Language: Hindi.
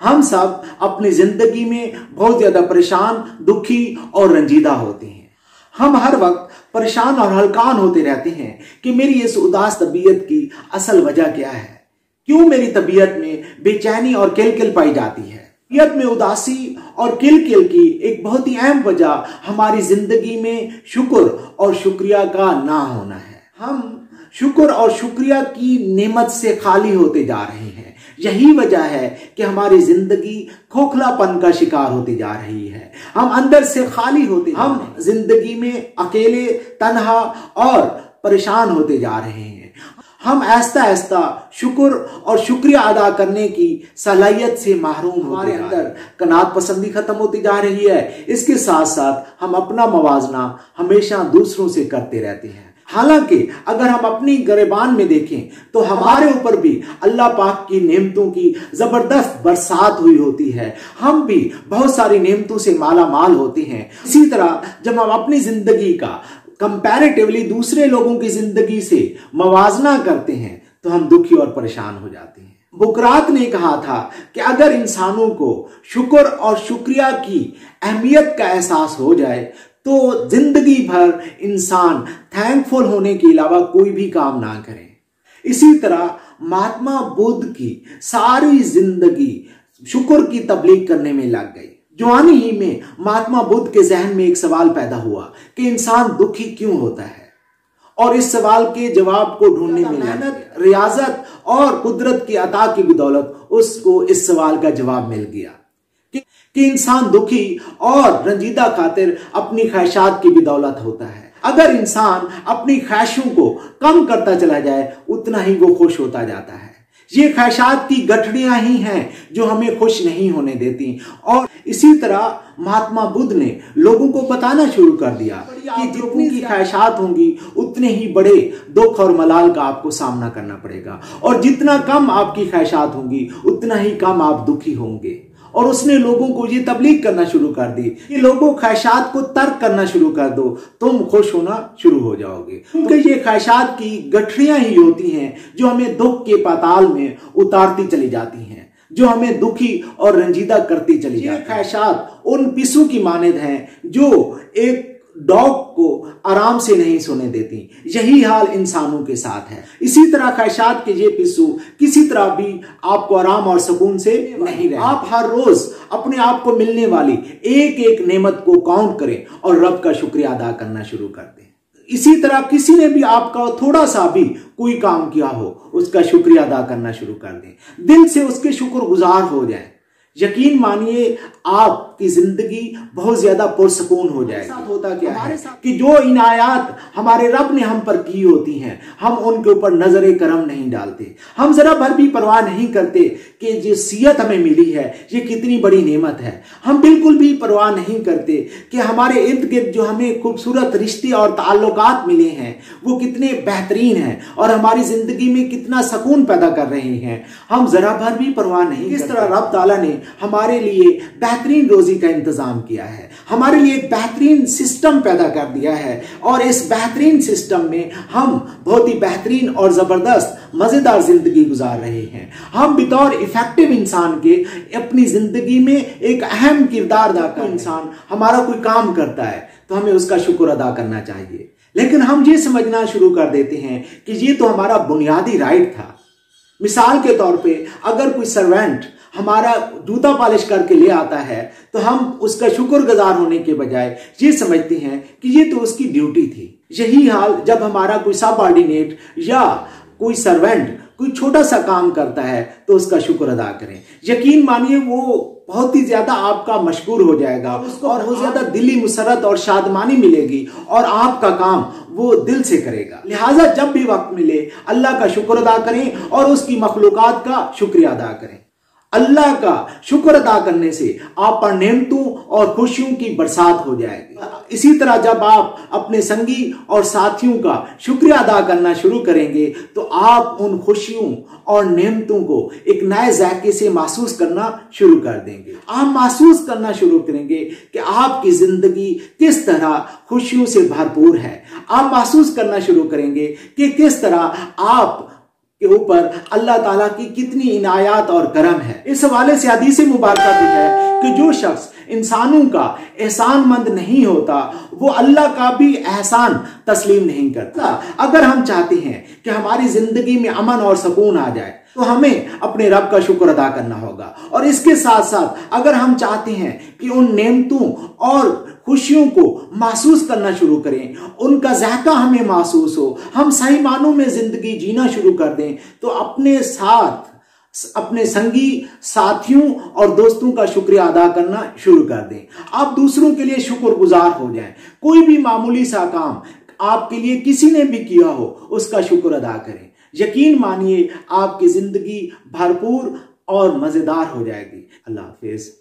हम सब अपनी जिंदगी में बहुत ज्यादा परेशान, दुखी और रंजीदा होते हैं। हम हर वक्त परेशान और हलकान होते रहते हैं कि मेरी इस उदास तबीयत की असल वजह क्या है, क्यों मेरी तबीयत में बेचैनी और किलकिल पाई जाती है। तबीयत में उदासी और किलकिल की एक बहुत ही अहम वजह हमारी जिंदगी में शुक्र और शुक्रिया का ना होना है। हम शुक्र और शुक्रिया की नेमत से खाली होते जा रहे हैं। यही वजह है कि हमारी जिंदगी खोखलापन का शिकार होती जा रही है। हम अंदर से खाली होते, हम जिंदगी में अकेले, तन्हा और परेशान होते जा रहे हैं। हम आहिस्ता आहिस्ता शुक्र और शुक्रिया अदा करने की सलाहियत से महरूम, हमारे अंदर कनात पसंदी खत्म होती जा रही है। इसके साथ साथ हम अपना मवाजना हमेशा दूसरों से करते रहते हैं। हालांकि अगर हम अपनी गिरबान में देखें तो हमारे ऊपर भी अल्लाह पाक की नेमतों की जबरदस्त बरसात हुई होती है। हम भी बहुत सारी नेमतों से माला माल होते हैं। इसी तरह जब हम अपनी जिंदगी का कंपैरेटिवली दूसरे लोगों की जिंदगी से मवाजना करते हैं तो हम दुखी और परेशान हो जाते हैं। बुकरात ने कहा था कि अगर इंसानों को शुक्र और शुक्रिया की अहमियत का एहसास हो जाए तो जिंदगी भर इंसान थैंकफुल होने के अलावा कोई भी काम ना करे। इसी तरह महात्मा बुद्ध की सारी जिंदगी शुक्र की तबलीग करने में लग गई। जवानी ही में महात्मा बुद्ध के जहन में एक सवाल पैदा हुआ कि इंसान दुखी क्यों होता है, और इस सवाल के जवाब को ढूंढने में मेहनत, रियाजत और कुदरत की अता की बदौलत उसको इस सवाल का जवाब मिल गया कि इंसान दुखी और रंजीदा खातिर अपनी ख्वाहिशात की बदौलत होता है। अगर इंसान अपनी ख्वाहिशों को कम करता चला जाए उतना ही वो खुश होता जाता है। ये ख्वाहिशात की गठड़ियां ही हैं जो हमें खुश नहीं होने देती। और इसी तरह महात्मा बुद्ध ने लोगों को बताना शुरू कर दिया कि जितनी की ख्वाहिशात होंगी उतने ही बड़े दुख और मलाल का आपको सामना करना पड़ेगा, और जितना कम आपकी ख्वाहिशात होंगी उतना ही कम आप दुखी होंगे। और उसने लोगों को ये तबलीग करना शुरू कर दी कि लोगों ख्वाहिशात को तर्क करना शुरू कर दो, तुम खुश होना शुरू हो जाओगे। क्योंकि ये ख्वाहिशात की गठरियां ही होती हैं जो हमें दुख के पाताल में उतारती चली जाती हैं, जो हमें दुखी और रंजीदा करती चली जाती हैं। ख्वाहिशात उन पिस्सू की मानद हैं जो एक डॉग को आराम से नहीं सोने देती। यही हाल इंसानों के साथ है। इसी तरह ख्वाहिशात के ये पिस्सू किसी तरह भी आपको आराम और सुकून से नहीं रहे। आप हर रोज अपने आप को मिलने वाली एक एक नेमत को काउंट करें और रब का शुक्रिया अदा करना शुरू कर दें। इसी तरह किसी ने भी आपका थोड़ा सा भी कोई काम किया हो उसका शुक्रिया अदा करना शुरू कर दें। दिल से उसके शुक्रगुजार हो जाएं। यकीन मानिए आपकी जिंदगी बहुत ज्यादा पुरसकून हो जाएगी। होता क्या है कि जो इनायात हमारे रब ने हम पर की होती हैं हम उनके ऊपर नजरे करम नहीं डालते। हम जरा भर भी परवाह नहीं करते कि जो सियत हमें मिली है ये कितनी बड़ी नेमत है। हम बिल्कुल भी परवाह नहीं करते कि हमारे इर्द गिर्द जो हमें खूबसूरत रिश्ते और ताल्लुकात मिले हैं वो कितने बेहतरीन हैं और हमारी जिंदगी में कितना सुकून पैदा कर रहे हैं। हम जरा भर भी परवाह नहीं। किस तरह रब ताला ने हमारे लिए बेहतरीन रोजी का इंतजाम किया है, हमारे लिए एक बेहतरीन सिस्टम पैदा कर दिया है, और इस बेहतरीन सिस्टम में हम बहुत ही बेहतरीन और जबरदस्त मजेदार जिंदगी गुजार रहे हैं। हम बतौर इफेक्टिव इंसान के अपनी जिंदगी में एक अहम किरदार अदा कर इंसान हमारा कोई काम करता है तो हमें उसका शुक्र अदा करना चाहिए। लेकिन हम ये समझना शुरू कर देते हैं कि ये तो हमारा बुनियादी राइट था। मिसाल के तौर पे अगर कोई सर्वेंट हमारा जूता पॉलिश करके ले आता है तो हम उसका शुक्रगुजार होने के बजाय ये समझते हैं कि ये तो उसकी ड्यूटी थी। यही हाल जब हमारा कोई सबऑर्डिनेट या कोई सर्वेंट कोई छोटा सा काम करता है तो उसका शुक्र अदा करें। यकीन मानिए वो बहुत ही ज्यादा आपका मशकूर हो जाएगा, उसको और बहुत ज्यादा दिली मुसरत और शादमानी मिलेगी और आपका काम वो दिल से करेगा। लिहाजा जब भी वक्त मिले अल्लाह का शुक्र अदा करें और उसकी मखलूकात का शुक्रिया अदा करें। अल्लाह का शुक्र अदा करने से आप पर नेमतों और खुशियों की बरसात हो जाएगी। इसी तरह जब आप अपने संगी और साथियों का शुक्रिया अदा करना शुरू करेंगे तो आप उन खुशियों और नेमतों को एक नए जायके से महसूस करना शुरू कर देंगे। आप महसूस करना शुरू करेंगे कि आपकी जिंदगी किस तरह खुशियों से भरपूर है। आप महसूस करना शुरू करेंगे कि किस तरह आप के ऊपर अल्लाह ताला की कितनी इनायत और करम है। इस हवाले से हदीस मुबारका भी है कि जो शख्स इंसानों का एहसानमंद नहीं होता वो अल्लाह का भी एहसान तस्लीम नहीं करता। अगर हम चाहते हैं कि हमारी जिंदगी में अमन और सुकून आ जाए तो हमें अपने रब का शुक्र अदा करना होगा, और इसके साथ साथ अगर हम चाहते हैं कि उन नेमतों और खुशियों को महसूस करना शुरू करें, उनका ज़ायका हमें महसूस हो, हम सही मानों में जिंदगी जीना शुरू कर दें, तो अपने साथ अपने संगी साथियों और दोस्तों का शुक्रिया अदा करना शुरू कर दें। आप दूसरों के लिए शुक्रगुजार हो जाएं। कोई भी मामूली सा काम आपके लिए किसी ने भी किया हो उसका शुक्र अदा करें। यकीन मानिए आपकी जिंदगी भरपूर और मजेदार हो जाएगी। अल्लाह हाफिज।